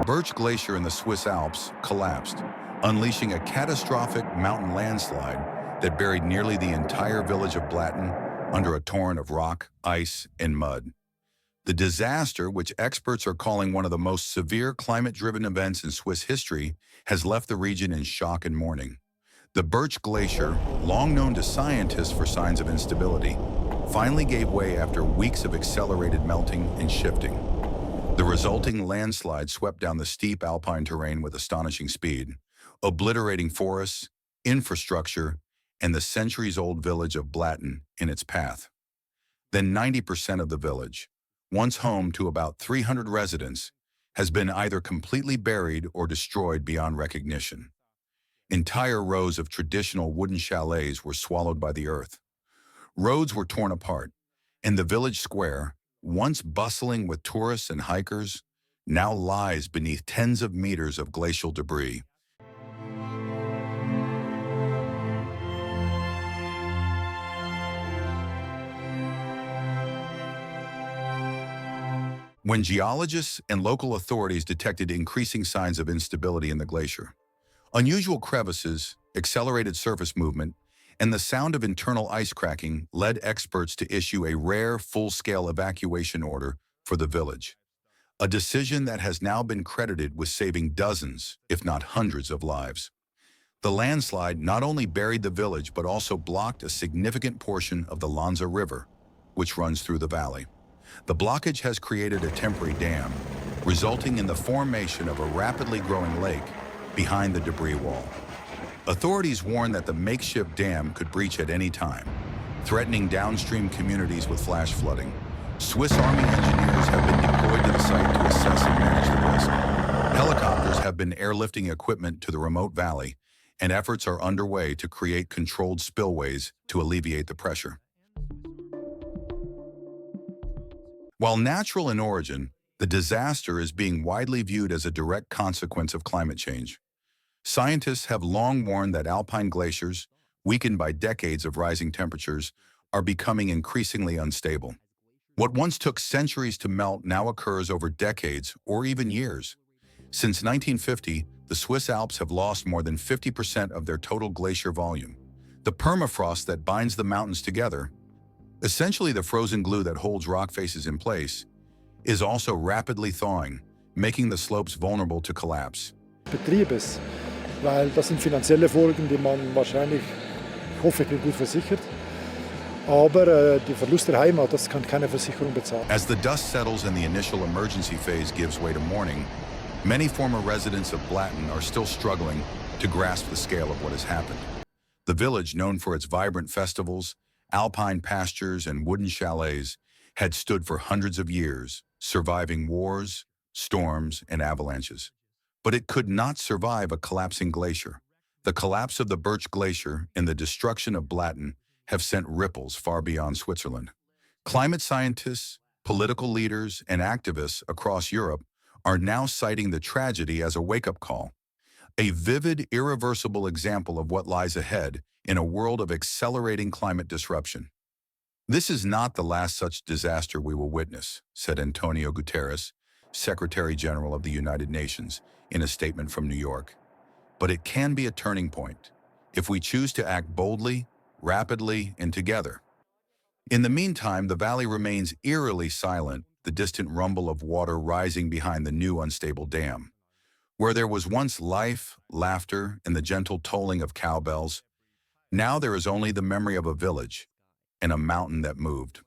Birch Glacier in the Swiss Alps collapsed, unleashing a catastrophic mountain landslide that buried nearly the entire village of Blatten under a torrent of rock, ice, and mud. The disaster, which experts are calling one of the most severe climate-driven events in Swiss history, has left the region in shock and mourning. The Birch Glacier, long known to scientists for signs of instability, finally gave way after weeks of accelerated melting and shifting. The resulting landslide swept down the steep alpine terrain with astonishing speed, obliterating forests, infrastructure, and the centuries-old village of Blatten in its path. Then 90% of the village, once home to about 300 residents, has been either completely buried or destroyed beyond recognition. Entire rows of traditional wooden chalets were swallowed by the earth. Roads were torn apart, and the village square, once bustling with tourists and hikers, now lies beneath tens of meters of glacial debris. When geologists and local authorities detected increasing signs of instability in the glacier, unusual crevices, accelerated surface movement, and the sound of internal ice cracking led experts to issue a rare full-scale evacuation order for the village, a decision that has now been credited with saving dozens, if not hundreds, of lives. The landslide not only buried the village but also blocked a significant portion of the Lanza River, which runs through the valley. The blockage has created a temporary dam, resulting in the formation of a rapidly growing lake behind the debris wall. Authorities warn that the makeshift dam could breach at any time, threatening downstream communities with flash flooding. Swiss Army engineers have been deployed to the site to assess and manage the risk. Helicopters have been airlifting equipment to the remote valley, and efforts are underway to create controlled spillways to alleviate the pressure. While natural in origin, the disaster is being widely viewed as a direct consequence of climate change. Scientists have long warned that alpine glaciers, weakened by decades of rising temperatures, are becoming increasingly unstable. What once took centuries to melt now occurs over decades or even years. Since 1950, the Swiss Alps have lost more than 50% of their total glacier volume. The permafrost that binds the mountains together, essentially the frozen glue that holds rock faces in place, is also rapidly thawing, making the slopes vulnerable to collapse. Betriebes, weil das sind finanzielle Folgen, die man wahrscheinlich, ich hoffe, ich bin gut versichert, aber die Verlust der Heimat, das kann keine Versicherung bezahlen. As the dust settles and the initial emergency phase gives way to mourning, many former residents of Blatten are still struggling to grasp the scale of what has happened. The village, known for its vibrant festivals, alpine pastures, and wooden chalets, had stood for hundreds of years, surviving wars, storms, and avalanches. But it could not survive a collapsing glacier. The collapse of the Birch Glacier and the destruction of Blatten have sent ripples far beyond Switzerland. Climate scientists, political leaders, and activists across Europe are now citing the tragedy as a wake-up call, a vivid, irreversible example of what lies ahead in a world of accelerating climate disruption. This is not the last such disaster we will witness, said Antonio Guterres, Secretary General of the United Nations, in a statement from New York. But it can be a turning point if we choose to act boldly, rapidly, and together. In the meantime, the valley remains eerily silent, the distant rumble of water rising behind the new unstable dam. Where there was once life, laughter, and the gentle tolling of cowbells, now there is only the memory of a village and a mountain that moved.